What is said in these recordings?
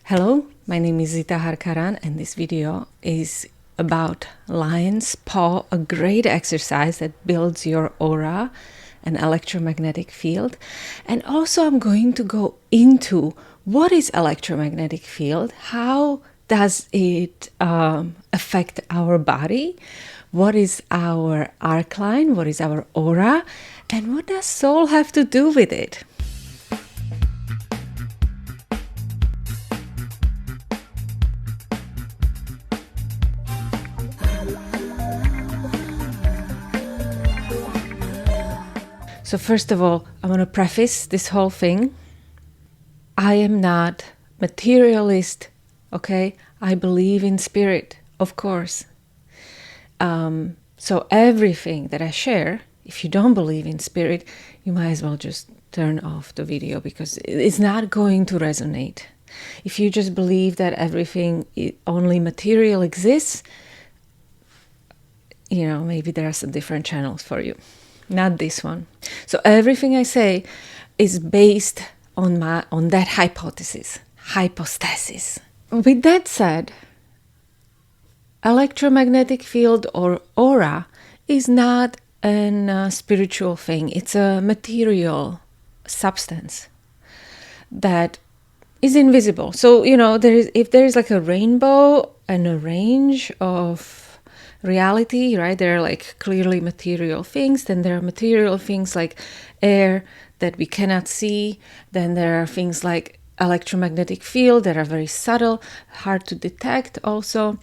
Hello, my name is Zita Harkaran, and this video is about lion's paw, a great exercise that builds your aura, an electromagnetic field. And also I'm going to go into what is electromagnetic field, how does it affect our body, what is our arkline, what is our aura, and what does soul have to do with it? So first of all, I want to preface this whole thing. I am not materialist, okay? I believe in spirit, of course. So everything that I share, if you don't believe in spirit, you might as well just turn off the video because it's not going to resonate. If you just believe that everything, only material exists, maybe there are some different channels for you. Not this one. So everything I say is based on that hypostasis. With that said, electromagnetic field or aura is not a spiritual thing. It's a material substance that is invisible. So, if there is like a rainbow and a range of reality, right? There are like clearly material things. Then there are material things like air that we cannot see. Then there are things like electromagnetic field that are very subtle, hard to detect also.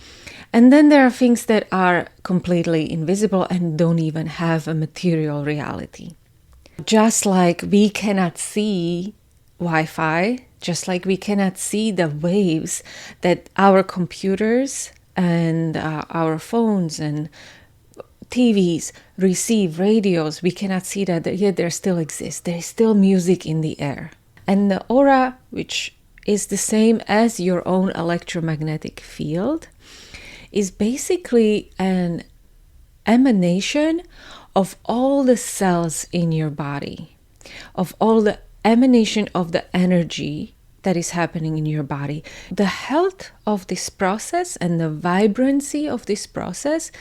And then there are things that are completely invisible and don't even have a material reality. Just like we cannot see Wi-Fi, just like we cannot see the waves that our computers and our phones and TVs receive, radios, we cannot see that, yet there still exists. There is still music in the air. And the aura, which is the same as your own electromagnetic field, is basically an emanation of all the cells in your body, of all the emanation of the energy that is happening in your body. The health of this process and the vibrancy of this process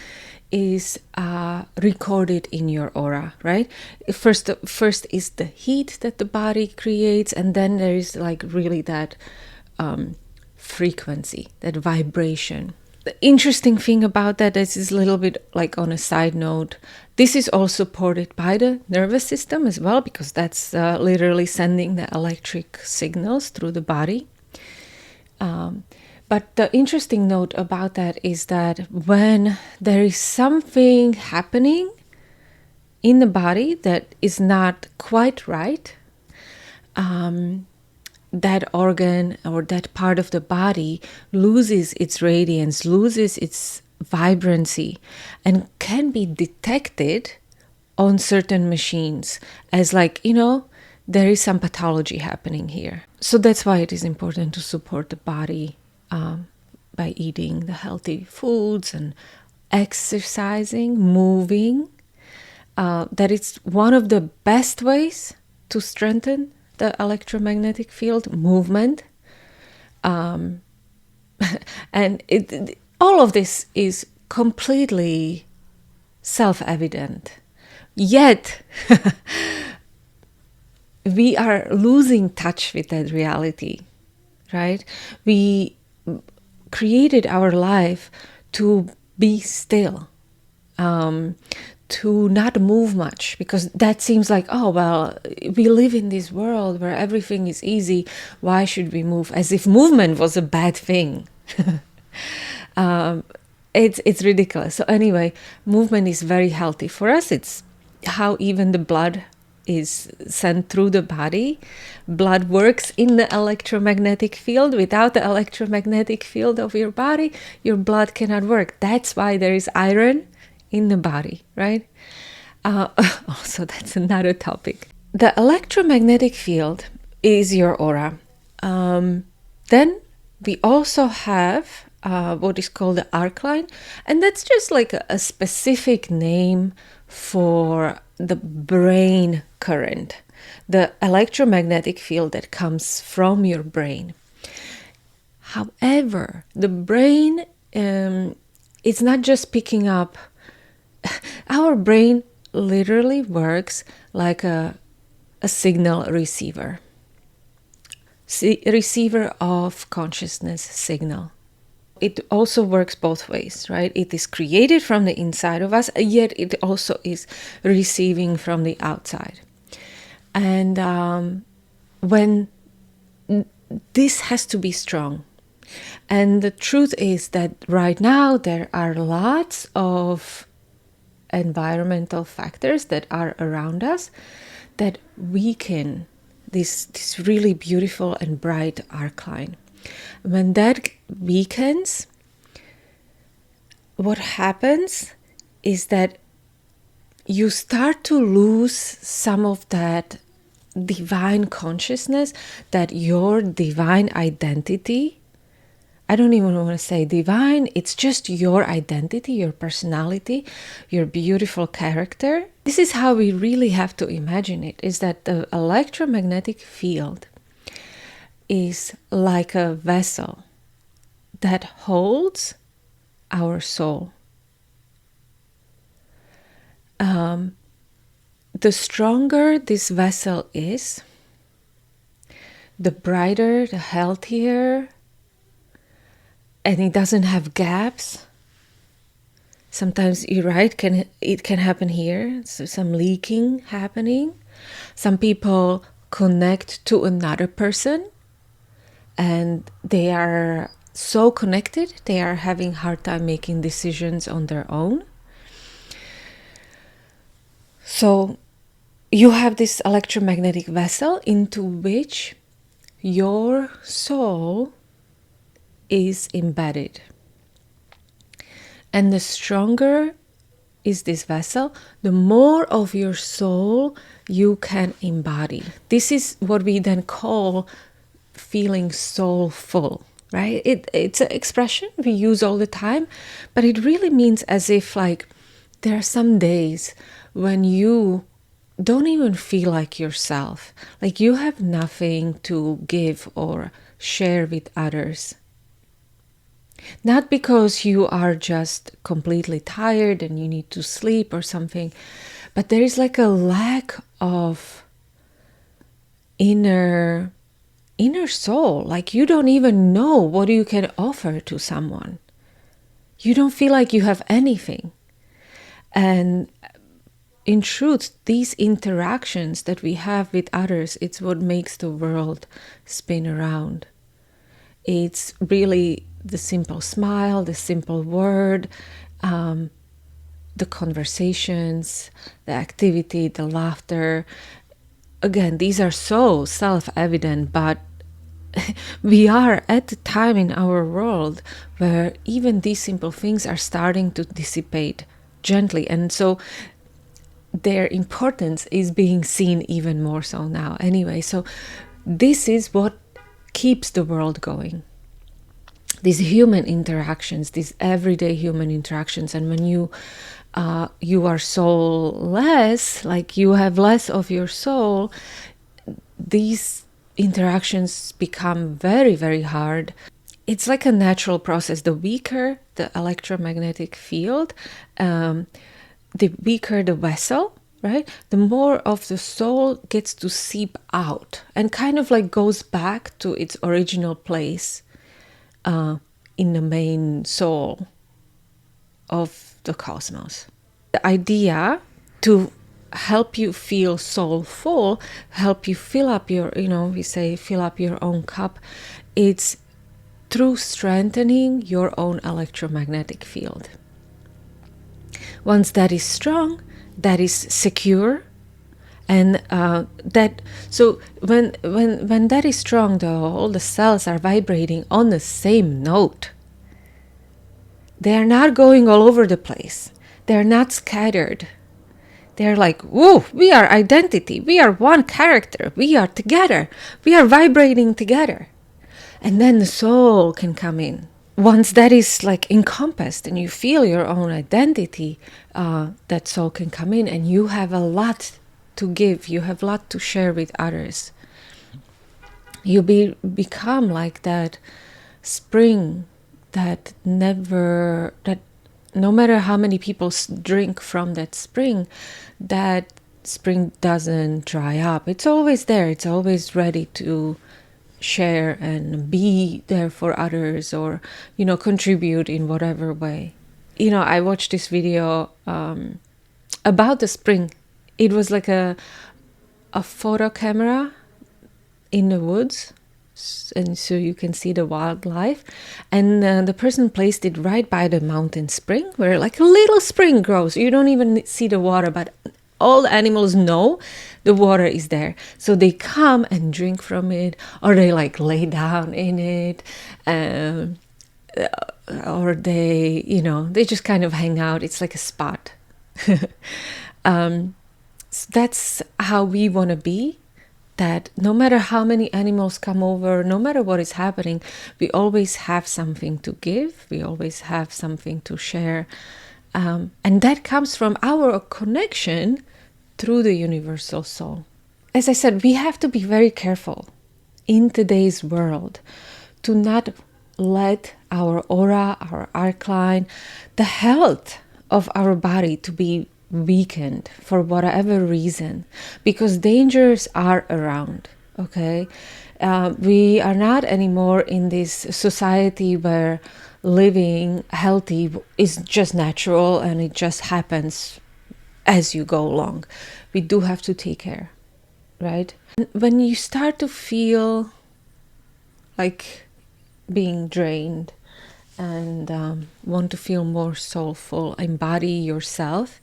is recorded in your aura, right? First is the heat that the body creates, and then there is like really that frequency, that vibration. The interesting thing about that is a little bit like on a side note, this is all supported by the nervous system as well, because that's literally sending the electric signals through the body. But the interesting note about that is that when there is something happening in the body that is not quite right, that organ or that part of the body loses its radiance, loses its vibrancy, and can be detected on certain machines as there is some pathology happening here. So that's why it is important to support the body by eating the healthy foods and exercising, moving. That is one of the best ways to strengthen the electromagnetic field, movement. And all of this is completely self-evident. Yet, we are losing touch with that reality, right? We created our life to be still, to not move much, because that seems like, we live in this world where everything is easy. Why should we move? As if movement was a bad thing. It's ridiculous. So anyway, movement is very healthy for us. It's how even the blood is sent through the body. Blood works in the electromagnetic field. Without the electromagnetic field of your body, your blood cannot work. That's why there is iron in the body, right? Also, that's another topic. The electromagnetic field is your aura. Then we also have what is called the arkline, and that's just like a specific name for the brain current, the electromagnetic field that comes from your brain. However, the brain, it's not just picking up. Our brain literally works like a signal receiver. Receiver of consciousness signal. It also works both ways, right? It is created from the inside of us, yet it also is receiving from the outside. And when this has to be strong. And the truth is that right now there are lots of environmental factors that are around us that weaken this really beautiful and bright arkline. When that weakens, what happens is that you start to lose some of that divine consciousness, that your divine identity. I don't even want to say divine, it's just your identity, your personality, your beautiful character. This is how we really have to imagine it, is that the electromagnetic field is like a vessel that holds our soul. The stronger this vessel is, the brighter, the healthier, and it doesn't have gaps. Sometimes you're right, it can happen here, so some leaking happening. Some people connect to another person and they are so connected, they are having a hard time making decisions on their own. So you have this electromagnetic vessel into which your soul is embedded. And the stronger is this vessel, the more of your soul you can embody. This is what we then call feeling soulful, right? It's an expression we use all the time, but it really means as if like there are some days when you don't even feel like yourself, like you have nothing to give or share with others. Not because you are just completely tired and you need to sleep or something, but there is like a lack of inner soul. Like you don't even know what you can offer to someone. You don't feel like you have anything. And in truth, these interactions that we have with others, it's what makes the world spin around. It's really the simple smile, the simple word, the conversations, the activity, the laughter. Again, these are so self-evident, but we are at the time in our world where even these simple things are starting to dissipate gently. And so their importance is being seen even more so now. Anyway, so this is what keeps the world going. These human interactions, these everyday human interactions. And when you are soulless, like you have less of your soul, these interactions become very, very hard. It's like a natural process. The weaker the electromagnetic field, the weaker the vessel, right? The more of the soul gets to seep out and kind of like goes back to its original place in the main soul of the cosmos. The idea to help you feel soulful, help you fill up your, we say fill up your own cup, it's through strengthening your own electromagnetic field. Once that is strong, that is secure, and so when that is strong, though, all the cells are vibrating on the same note. They are not going all over the place. They are not scattered. They're like, whoa, we are identity. We are one character. We are together. We are vibrating together. And then the soul can come in. Once that is like encompassed and you feel your own identity, that soul can come in and you have a lot to give. You have a lot to share with others. You become like that spring that no matter how many people drink from that spring doesn't dry up. It's always there. It's always ready to share and be there for others, or, contribute in whatever way. I watched this video about the spring. It was like a photo camera in the woods, and so you can see the wildlife, and the person placed it right by the mountain spring, where like a little spring grows. You don't even see the water, but all the animals know the water is there, so they come and drink from it, or they like lay down in it, or they just kind of hang out. It's like a spot. So that's how we want to be, that no matter how many animals come over, no matter what is happening, we always have something to give, we always have something to share, and that comes from our connection through the universal soul. As I said, we have to be very careful in today's world to not let our aura, our arkline, the health of our body to be weakened for whatever reason, because dangers are around. Okay, we are not anymore in this society where living healthy is just natural and it just happens as you go along. We do have to take care, right? When you start to feel like being drained and want to feel more soulful, embody yourself,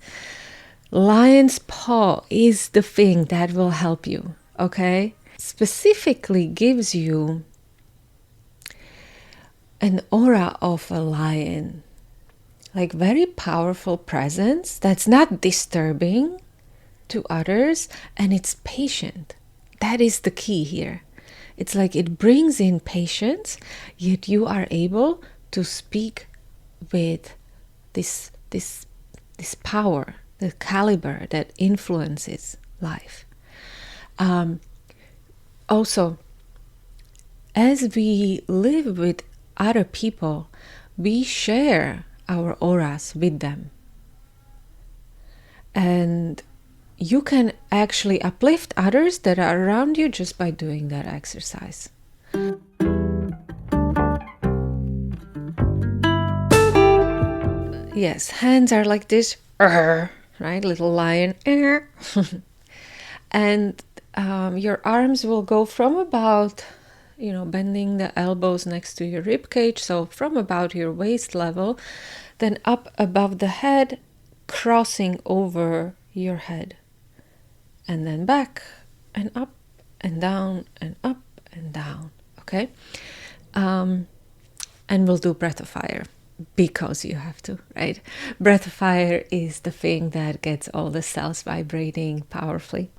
lion's paw is the thing that will help you. Okay, specifically gives you an aura of a lion, like very powerful presence that's not disturbing to others, and it's patient. That is the key here. It's like it brings in patience, yet you are able to speak with this power, the caliber that influences life. Also, as we live with other people, we share our auras with them. And you can actually uplift others that are around you just by doing that exercise. Yes, hands are like this, right? Little lion. And your arms will go from about, bending the elbows next to your rib cage, so from about your waist level, then up above the head, crossing over your head, and then back and up and down and up and down. Okay, and we'll do breath of fire because you have to, right? Breath of fire is the thing that gets all the cells vibrating powerfully.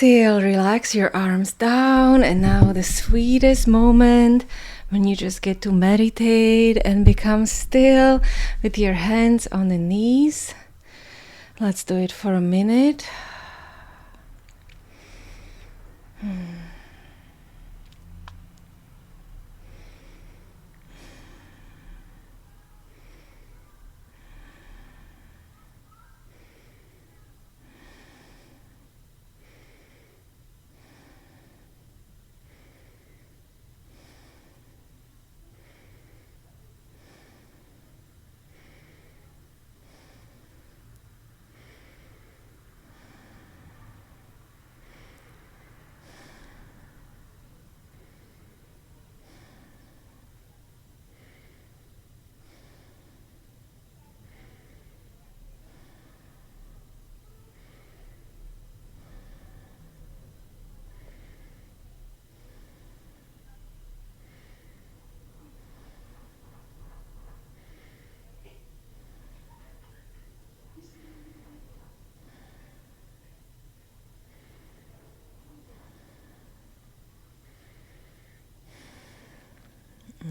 exhale, relax your arms down. And now the sweetest moment when you just get to meditate and become still with your hands on the knees. Let's do it for a minute.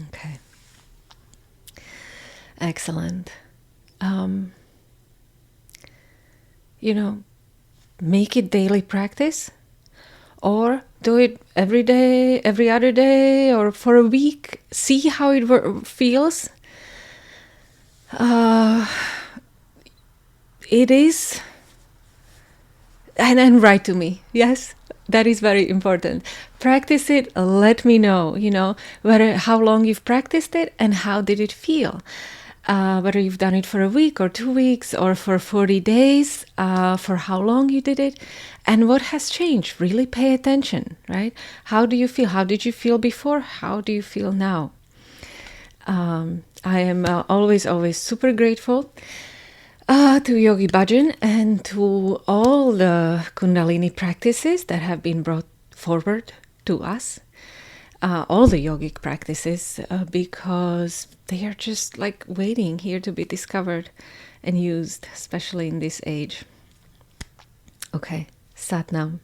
Okay. Excellent. Make it daily practice, or do it every day, every other day, or for a week. See how it feels. It is, and then write to me. Yes, that is very important. Practice it. Let me know. How long you've practiced it and how did it feel. Whether you've done it for a week or 2 weeks or for 40 days, for how long you did it, and what has changed. Really pay attention, right? How do you feel? How did you feel before? How do you feel now? I am always super grateful to Yogi Bhajan and to all the Kundalini practices that have been brought forward to us. All the yogic practices, because they are just like waiting here to be discovered and used, especially in this age. Okay, Sat Nam.